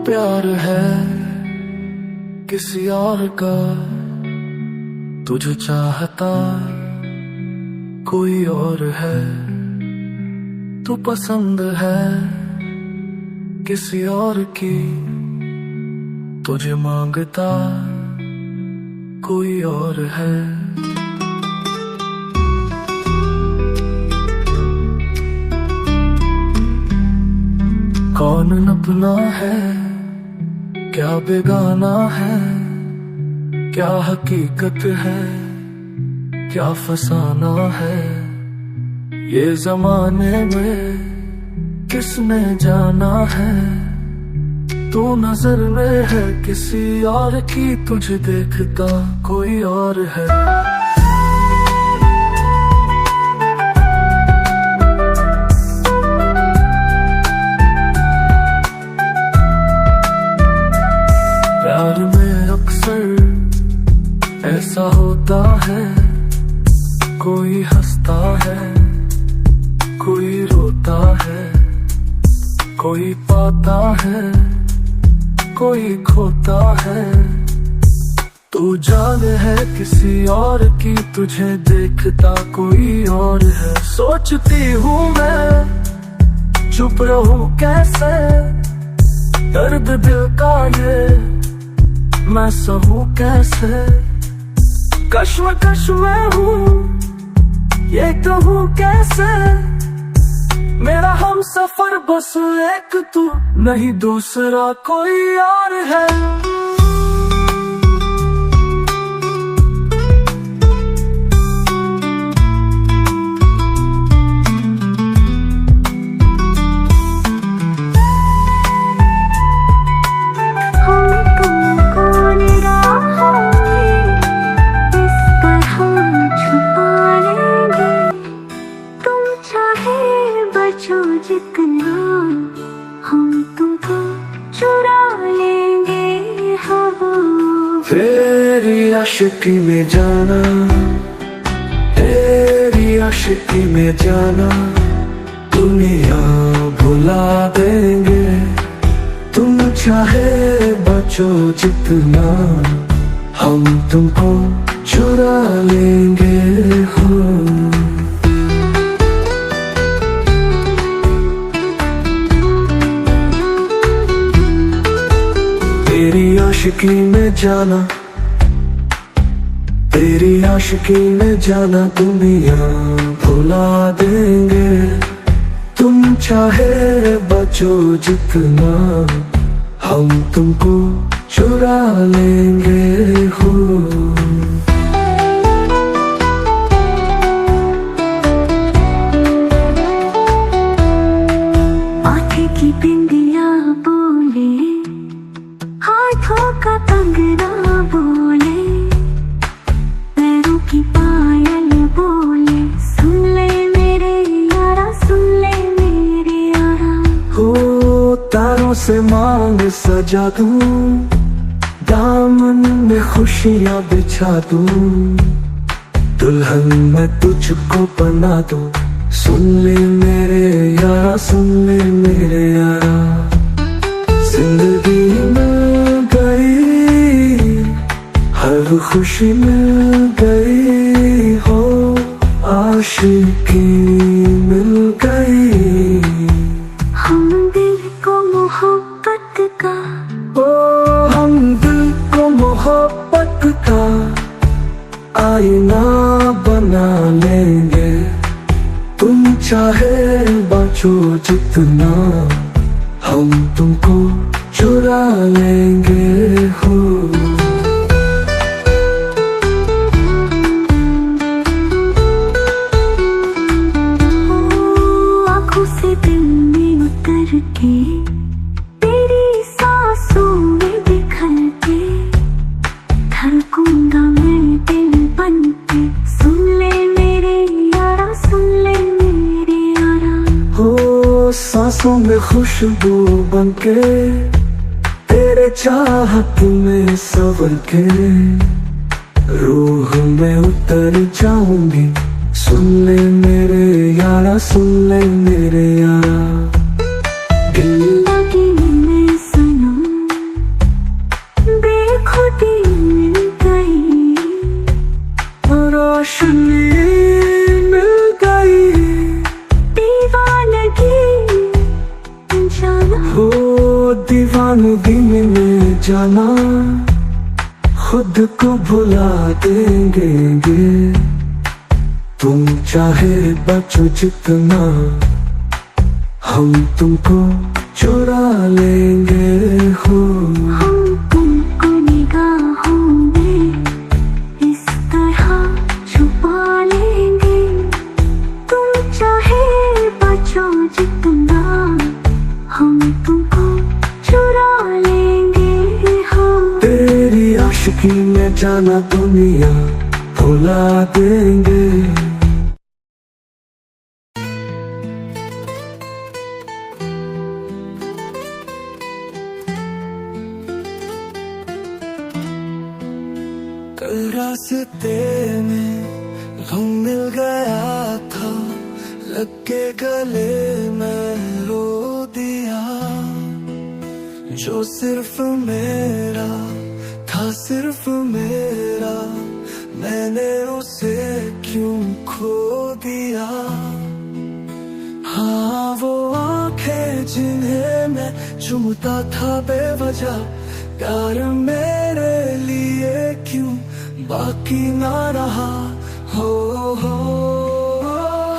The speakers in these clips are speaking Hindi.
प्यार है किसी और का, तुझे चाहता कोई और है। तू पसंद है किसी और की, तुझे मांगता कोई और है। कौन अपना है क्या बेगाना है, क्या हकीकत है क्या फसाना है। ये जमाने में किसने जाना है, तू नजर में है किसी और की, तुझे देखता कोई और है। प्यार में अक्सर ऐसा होता है, कोई हंसता है कोई रोता है, कोई पाता है कोई खोता है। तू जान है किसी और की, तुझे देखता कोई और है। सोचती हूँ मैं चुप रहूं कैसे, दर्द दिल का ये मैं सहूं कैसे। कश्मकश में हूँ ये कहूँ कैसे, मेरा हम सफर बस एक तू नहीं दूसरा कोई और है। जितना हम तुमको चुरा लेंगे हाँ। तेरी आशिकी में जाना, तेरी आशिकी में जाना, दुनिया भुला देंगे। तुम चाहे बचो जितना, हम तुमको चुरा लेंगे हाँ। तेरी आशिकी में जाना, तेरी आशिकी में जाना, दुनिया भुला देंगे। तुम चाहे बचो जितना, हम तुमको चुरा लेंगे हो। आँखें की बिंदिया बोले, हाथों का कंगना बोले, पैरों की पायल बोले, सुन ले मेरे यारा सुन ले मेरे यारा। हो तारों से मांग सजा दूं, दामन में खुशियाँ बिछा दूं, दुल्हन मैं तुझको बना दूं। सुन ले मेरे यारा सुन ले मेरे यारा। जिंदगी में गई हर खुशी मिल गई हो, आशिकी मिल गई। हम दिल को मोहब्बत का, ओ हम दिल को मोहब्बत का आईना बना लेंगे। तुम चाहे बचो जितना, हम तुमको चुरा लेंगे हो। आँखों से दिल में उतर के, तेरी सांसों में बिखर के, धड़कूंगा मैं दिल बन के। सुन ले मेरे यारा सुन ले मेरे यारा। हो सांसों में खुशबू बनके, तेरे चाहत में सवर के, रूह में उतर जाऊंगी। सुन ले मेरे यारा सुन ले मेरे यारा। जिंदगी में सनम खुद को भुला देंगे। तुम चाहे बचो जितना, हम तुमको चुरा लेंगे हो। हम तुमको निगाहों में इस तरह छुपा लेंगे। तुम चाहे बचो जितना, हम तुमको चुरा लेंगे हो। तेरी आशिकी में जाना दुनिया भुला देंगे। कल रास्ते में गम मिल गया था, लग के गले में रो दिया। जो सिर्फ मेरा था, सिर्फ मेरा, मैंने उसे क्यों खो दिया। हाँ वो आंखें जिन्हें मैं चूमता था बेवजह, प्यार मेरे लिए क्यों बाकी ना रहा हो।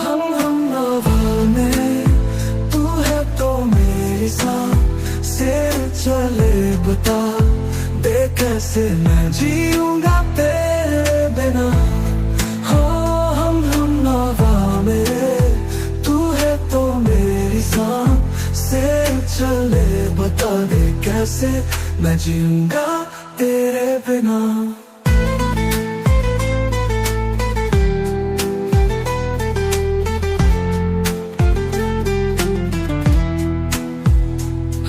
हम नवा में, तू है तो मेरी सांसें चले। बता दे कैसे मैं जीऊंगा तेरे बिना हो। हम नवा में, तू है तो मेरी सांसें चले। बता दे कैसे मैं जीऊंगा तेरे बिना।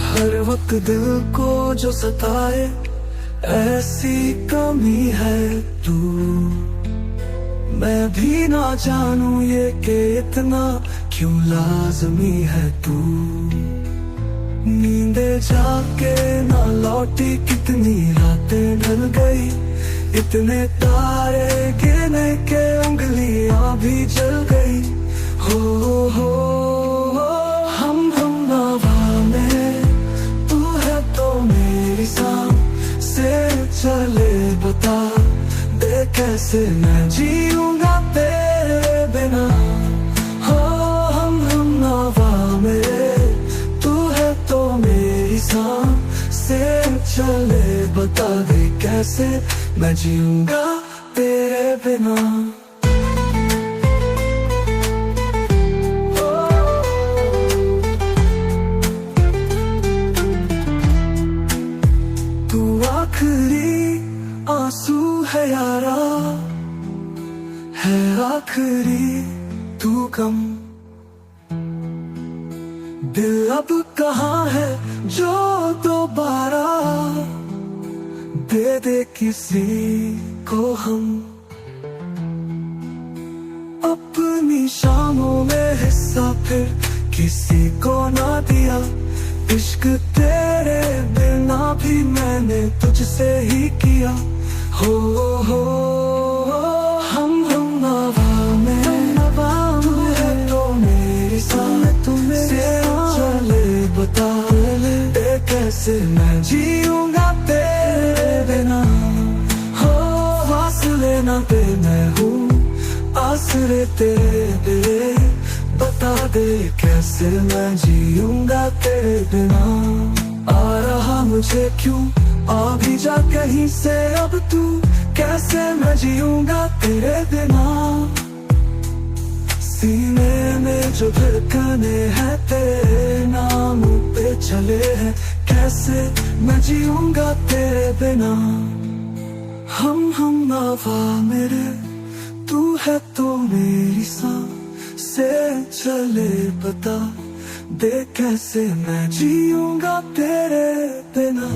हर वक्त दिल को जो सताए, ऐसी कमी है तू। मैं भी ना जानूं ये कि इतना क्यों लाजमी है तू। नींदे जाके ना लौटी, कितनी रातें ढल गई। इतने तारे गिरने के उंगलियां भी जल गई हो। हम नवा में, तू है तो मेरी सांसें चले। बता दे कैसे मैं जीऊंगा तेरे बिना हो। हम नवा में, तो मेरी सांसें चले। बता दे कैसे मैं जीऊंगा तेरे बिना। तू आखिरी आंसू है यारा, है आखिरी तू गम। दिल अब कहाँ है जो दोबारा दे दे किसी को हम। अपनी शामों में हिस्सा फिर किसी को ना दिया। इश्क तेरे बिना भी मैंने तुझसे ही किया हो। हम नवा में, तू है तो मेरी सांसें चले। बता दे कैसे मैं जीऊंगा तेरे बिना हो। फासले ना पे मैं हूँ, आसरे तेरे। बता दे कैसे मैं जीऊंगा तेरे बिना। आ रहा मुझे क्यों, आ भी जा कहीं से अब तू। कैसे मैं जीऊंगा तेरे बिना। सीने में जो धड़कने हैं तेरे नाम पे चले हैं। कैसे मैं जीऊंगा तेरे बिना। हम नवा मेरे, तू है तो मेरी सांसें चले। बता दे कैसे मैं जीऊंगा तेरे बिना।